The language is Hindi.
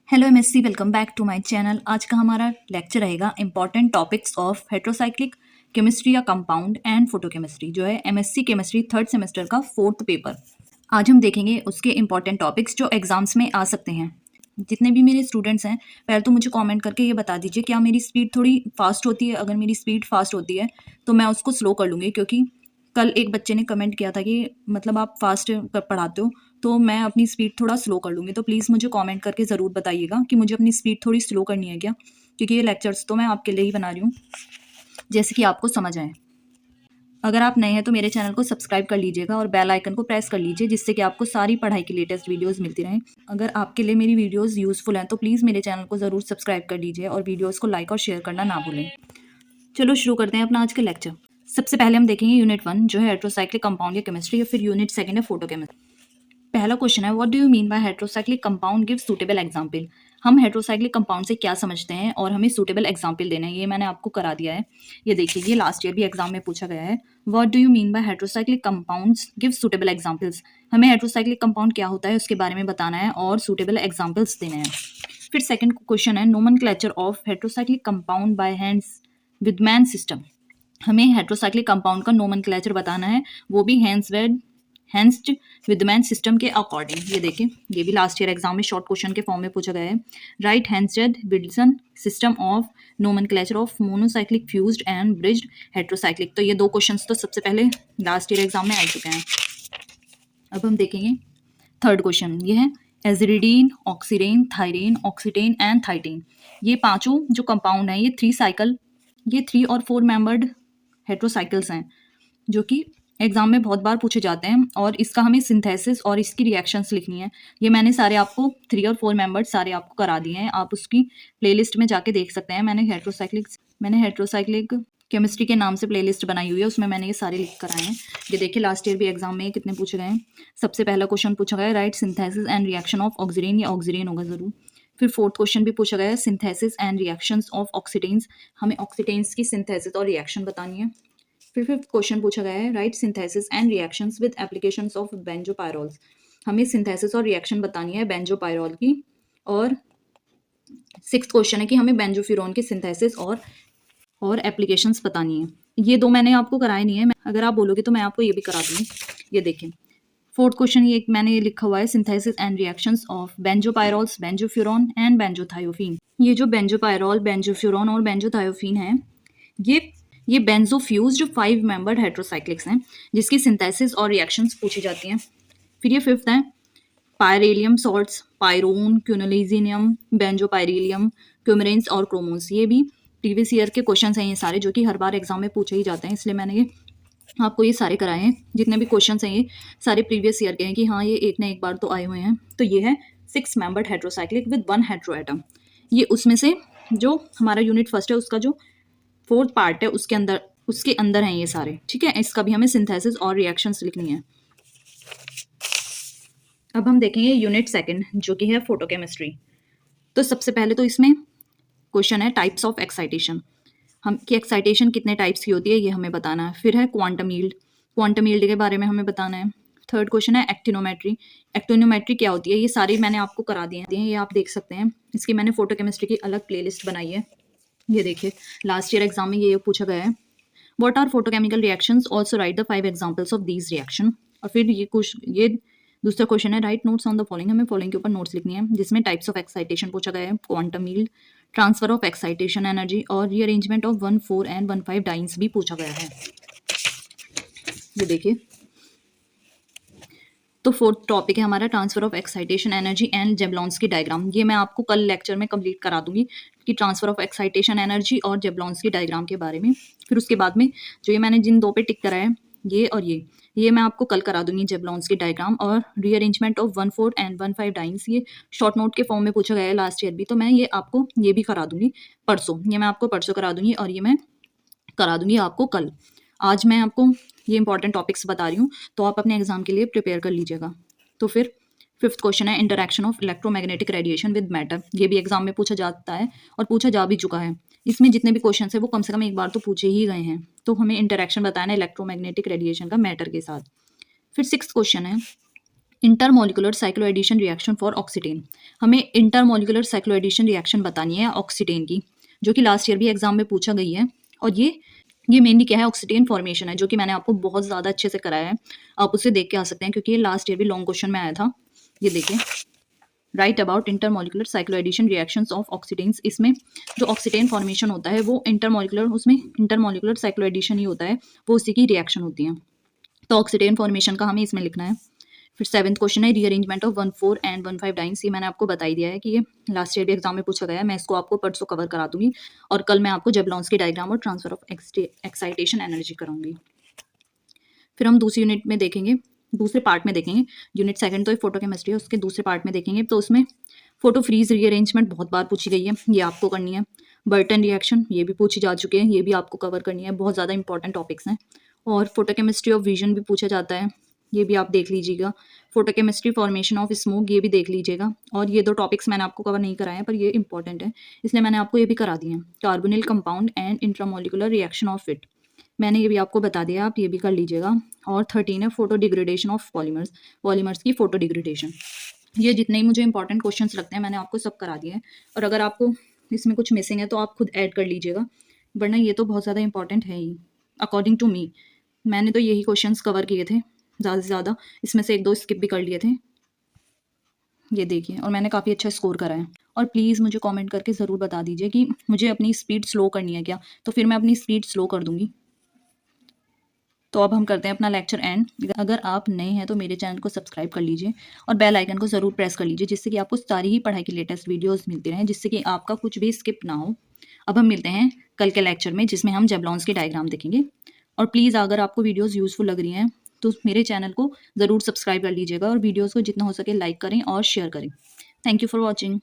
Hello MSc, welcome back to my channel. आज का हमारा लेक्चर रहेगा important topics of heterocyclic chemistry या कंपाउंड एंड फोटोकेमिस्ट्री, जो है एमएससी केमिस्ट्री थर्ड सेमेस्टर का फोर्थ पेपर। आज हम देखेंगे उसके इंपॉर्टेंट टॉपिक्स जो एग्जाम्स में आ सकते हैं। जितने भी मेरे स्टूडेंट्स हैं, पहले तो मुझे कमेंट करके ये बता दीजिए क्या मेरी स्पीड थोड़ी फास्ट होती है। अगर मेरी स्पीड फास्ट होती है तो मैं उसको स्लो कर लूँगी, क्योंकि कल एक बच्चे ने कमेंट किया था कि मतलब आप फास्ट पढ़ाते हो, तो मैं अपनी स्पीड थोड़ा स्लो कर लूँगी। तो प्लीज़ मुझे कमेंट करके ज़रूर बताइएगा कि मुझे अपनी स्पीड थोड़ी स्लो करनी है क्या, क्योंकि ये लेक्चर्स तो मैं आपके लिए ही बना रही हूँ, जैसे कि आपको समझ आए। अगर आप नए हैं तो मेरे चैनल को सब्सक्राइब कर लीजिएगा और बेल आइकन को प्रेस कर लीजिए, जिससे कि आपको सारी पढ़ाई की लेटेस्ट वीडियोस मिलती रहें। अगर आपके लिए मेरी वीडियोस यूज़फुल हैं तो प्लीज़ मेरे चैनल को ज़रूर सब्सक्राइब कर लीजिए और वीडियोस को लाइक और शेयर करना ना भूलें। चलो शुरू करते हैं अपना आज का लेक्चर। सबसे पहले हम देखेंगे यूनिट 1 जो है हेट्रोसाइक्लिक कंपाउंड या केमिस्ट्री, या फिर यूनिट 2 है फोटोकेमिस्ट्री। पहला क्वेश्चन है, what do you mean by heterocyclic compound, give suitable example. हम हेट्रोसाइक्लिक कंपाउंड से क्या समझते हैं और हमें सूटेबल एग्जांपल देना है। ये मैंने आपको करा दिया है, ये देखिए, ये लास्ट ईयर भी एग्जाम में पूछा गया है। What do you mean by heterocyclic compounds, give suitable examples. हमें हेट्रोसाइक्लिक कंपाउंड क्या होता है उसके बारे में बताना है और सूटेबल एग्जांपल्स देने हैं। फिर सेकंड क्वेश्चन है, nomenclature of heterocyclic compound by Hantzsch Widman system. हमें हेट्रोसाइक्लिक कंपाउंड का नोमेनक्लेचर बताना है, वो भी हैंस्ड विदमैन सिस्टम के अकॉर्डिंग। ये देखिए, ये भी लास्ट ईयर एग्जाम में शॉर्ट क्वेश्चन के फॉर्म में पूछा गया है। Write Hantzsch Wilson system of nomenclature of monocyclic fused and bridged heterocyclic. तो ये दो क्वेश्चंस तो सबसे पहले लास्ट ईयर एग्जाम में आ चुके हैं। अब हम देखेंगे थर्ड क्वेश्चन, ये है एजरिडीन, ऑक्सीडेन, थायरेन, ऑक्सीटेन एंड थाइटेन। ये पांचों जो कंपाउंड हैं, ये 3 और 4 मेंबर्ड हेट्रोसाइकल्स हैं, जो कि एग्जाम में बहुत बार पूछे जाते हैं। और इसका हमें सिंथेसिस और इसकी रिएक्शंस लिखनी है। ये मैंने सारे आपको 3 और 4 मेंबर्ड सारे आपको करा दिए हैं, आप उसकी प्लेलिस्ट में जाके देख सकते हैं। मैंने हेट्रोसाइक्लिक केमिस्ट्री के नाम से प्लेलिस्ट बनाई हुई है, उसमें मैंने ये सारे लिख कर आए हैं। ये देखिए, लास्ट ईयर भी एग्जाम में कितने पूछे गए हैं। सबसे पहला क्वेश्चन पूछा गया है, write synthesis and reaction of oxidane, या ऑक्सीडेन होगा जरूर। फिर फोर्थ क्वेश्चन भी पूछा गया है, सिंथेसिस एंड रिएक्शंस ऑफ ऑक्सीडेंस। हमें ऑक्सीडेंस की सिंथेसिस और रिएक्शन बतानी है। फिर फिफ्थ क्वेश्चन पूछा गया है, write synthesis and reactions with applications of benzopyrroles. हमें सिंथेसिस और रिएक्शन बतानी है बेंजोपायरोल की। और सिक्स्थ क्वेश्चन है कि हमें बेंजोफ्यूरॉन की सिंथेसिस और एप्लीकेशंस बतानी है। ये दो मैंने आपको कराए नहीं है, अगर आप बोलोगे तो मैं आपको ये भी करा दूंगी। ये देखें, फोर्थ क्वेश्चन ये मैंने ये लिखा हुआ है, synthesis and reactions of benzopyrroles, benzofuran and benzothiophene. ये जो बेंजोपायरोल, बेंजोफ्यूरॉन और बेंजोथायोफीन है, ये बेंजोफ्यूज्ड 5 मेंबर्ड हेट्रोसाइक्लिक्स हैं, जिसकी सिंथेसिस और रिएक्शंस पूछी जाती हैं। फिर ये फिफ्थ है, पायरेलियम सॉल्ट्स, पायरोन, क्यूनोलिजिनियम, बेंजोपायरिलियम, क्यूमरेंस और क्रोमोन्स। ये भी प्रीवियस ईयर के क्वेश्चन हैं ये सारे, जो कि हर बार एग्जाम में पूछे ही जाते हैं, इसलिए मैंने ये आपको ये सारे कराए हैं। जितने भी क्वेश्चन हैं ये सारे प्रीवियस ईयर के हैं, कि हाँ ये एक ना एक बार तो आए हुए हैं। तो ये है 6 मेंबर्ड हेट्रोसाइक्लिक विद 1 हेट्रोएटम। ये उसमें से जो हमारा यूनिट फर्स्ट है उसका जो फोर्थ पार्ट है उसके अंदर हैं ये सारे, ठीक है। इसका भी हमें सिंथेसिस और रिएक्शंस लिखनी है। अब हम देखेंगे यूनिट 2 जो कि है फोटोकेमिस्ट्री। तो सबसे पहले तो इसमें क्वेश्चन है टाइप्स ऑफ एक्साइटेशन, हम कि एक्साइटेशन कितने टाइप्स की होती है ये हमें बताना है। फिर है क्वांटम यील्ड के बारे में हमें बताना है। थर्ड क्वेश्चन है एक्टिनोमेट्री क्या होती है। ये सारी मैंने आपको करा दिए हैं, ये आप देख सकते हैं। इसकी मैंने फोटोकेमिस्ट्री की अलग प्लेलिस्ट बनाई है। ये देखिए, लास्ट ईयर एग्जाम में ये पूछा गया है, what are photochemical reactions, also write the 5 examples of these reaction. और फिर ये दूसरा क्वेश्चन है, write notes on the following. हमें फॉलोइंग के ऊपर नोट्स लिखनी है, जिसमें टाइप्स ऑफ एक्साइटेशन पूछा गया है, quantum yield, transfer of excitation energy और रीअरेंजमेंट ऑफ 1,4 एंड 1,5 डाइन्स भी पूछा गया है। ये देखिए, तो फोर्थ टॉपिक है हमारा transfer of excitation energy and Jablonski की डायग्राम। ये मैं आपको कल लेक्चर में कंप्लीट करा दूंगी कि ट्रांसफर ऑफ एक्साइटेशन एनर्जी और जेबलॉन्स की डायग्राम के बारे में। फिर उसके बाद में जो ये मैंने जिन दो पे टिक करा है, ये और ये मैं आपको कल करा दूंगी, जेबलॉन्स की डायग्राम और रीअरेंजमेंट ऑफ 1,4 एंड 1,5 डाइन्स। ये शॉर्ट नोट के फॉर्म में पूछा गया है लास्ट ईयर भी, तो मैं ये आपको ये भी करा दूंगी परसों। ये मैं आपको परसों करा दूंगी और ये मैं करा दूंगी आपको कल। आज मैं आपको ये इंपॉर्टेंट टॉपिक्स बता रही हूँ, तो आप अपने एग्जाम के लिए प्रिपेयर कर लीजिएगा। तो फिर फिफ्थ क्वेश्चन है, interaction of electromagnetic radiation with matter. ये भी एग्जाम में पूछा जाता है और पूछा जा भी चुका है। इसमें जितने भी क्वेश्चन है वो कम से कम एक बार तो पूछे ही गए हैं। तो हमें इंटरैक्शन बताना है इलेक्ट्रोमैग्नेटिक रेडिएशन का मैटर के साथ। फिर सिक्स्थ क्वेश्चन है, इंटरमोलिकुलर साइक्लोएडिशन रिएक्शन फॉर ऑक्सीडेन। हमें इंटरमोलिकुलर साइक्लोएडिशन रिएक्शन बतानी है ऑक्सीडेन की, जो कि लास्ट ईयर भी एग्जाम में पूछा गई है। और ये मेनली क्या है, ऑक्सीडेन फॉर्मेशन है, जो कि मैंने आपको बहुत ज़्यादा अच्छे से कराया है। आप उसे देख के आ सकते हैं, क्योंकि ये लास्ट ईयर भी लॉन्ग क्वेश्चन में आया था। ये देखिए, write about intermolecular cycloaddition reactions of oxidanes. इसमें जो ऑक्सीडेन फॉर्मेशन होता है वो इंटरमोलिकुलर, उसमें इंटरमोलिकुलर साइक्लोएडिशन ही होता है, वो उसी की रिएक्शन होती है। तो ऑक्सीडेन फॉर्मेशन का हमें इसमें लिखना है। फिर 7th क्वेश्चन है रीअरेंजमेंट ऑफ 1,4 एंड 1,5 डाइन्स। ये मैंने आपको बता ही दिया है कि ये लास्ट ईयर भी एग्जाम में पूछा गया है। मैं इसको आपको परसों कवर करा दूंगी, और कल मैं आपको जेबलॉन्स की डायग्राम और ट्रांसफर ऑफ एक्साइटेशन एनर्जी कराऊंगी। फिर हम दूसरी यूनिट में देखेंगे, दूसरे पार्ट में देखेंगे। यूनिट 2 तो फोटो केमिस्ट्री है, उसके दूसरे पार्ट में देखेंगे। तो उसमें फोटो फ्रीज रीअरेंजमेंट बहुत बार पूछी गई है, ये आपको करनी है। बर्टन रिएक्शन ये भी पूछी जा चुकी है, ये भी आपको कवर करनी है। बहुत ज़्यादा इंपॉर्टेंट टॉपिक्स हैं। और फोटो केमिस्ट्री ऑफ विजन भी पूछा जाता है, ये भी आप देख लीजिएगा। Photo chemistry formation of smoke ये भी देख लीजिएगा। और ये 2 टॉपिक्स मैंने आपको कवर नहीं कराए हैं, पर ये इंपॉर्टेंट है, इसलिए मैंने आपको ये भी करा दिए हैं। Carbonyl compound and intramolecular reaction of it, मैंने ये भी आपको बता दिया, आप ये भी कर लीजिएगा। और 13 है photo degradation of polymers, polymers की फोटो डिग्रेडेशन। ये जितने ही मुझे इंपॉर्टेंट क्वेश्चंस लगते हैं मैंने आपको सब करा दिए हैं। और अगर आपको इसमें कुछ मिसिंग है तो आप खुद ऐड कर लीजिएगा, वरना ये तो बहुत ज़्यादा इंपॉर्टेंट है ही अकॉर्डिंग टू मी। मैंने तो यही क्वेश्चंस कवर किए थे ज़्यादा से ज़्यादा, इसमें से 1-2 स्किप भी कर लिए थे। ये देखिए, और मैंने काफ़ी अच्छा स्कोर करा है। और प्लीज़ मुझे कमेंट करके ज़रूर बता दीजिए कि मुझे अपनी स्पीड स्लो करनी है क्या, तो फिर मैं अपनी स्पीड स्लो कर दूँगी। तो अब हम करते हैं अपना लेक्चर एंड। अगर आप नए हैं तो मेरे चैनल को सब्सक्राइब कर लीजिए और बेल आइकन को ज़रूर प्रेस कर लीजिए, जिससे कि आपको सारी ही पढ़ाई की लेटेस्ट वीडियोस मिलती रहें, जिससे कि आपका कुछ भी स्किप ना हो। अब हम मिलते हैं कल के लेक्चर में, जिसमें हम जेबलॉन्स की डायग्राम देखेंगे। और प्लीज़ अगर आपको वीडियोज़ यूज़फुल लग रही हैं तो मेरे चैनल को ज़रूर सब्सक्राइब कर लीजिएगा, और वीडियोज़ को जितना हो सके लाइक करें और शेयर करें। Thank you for watching.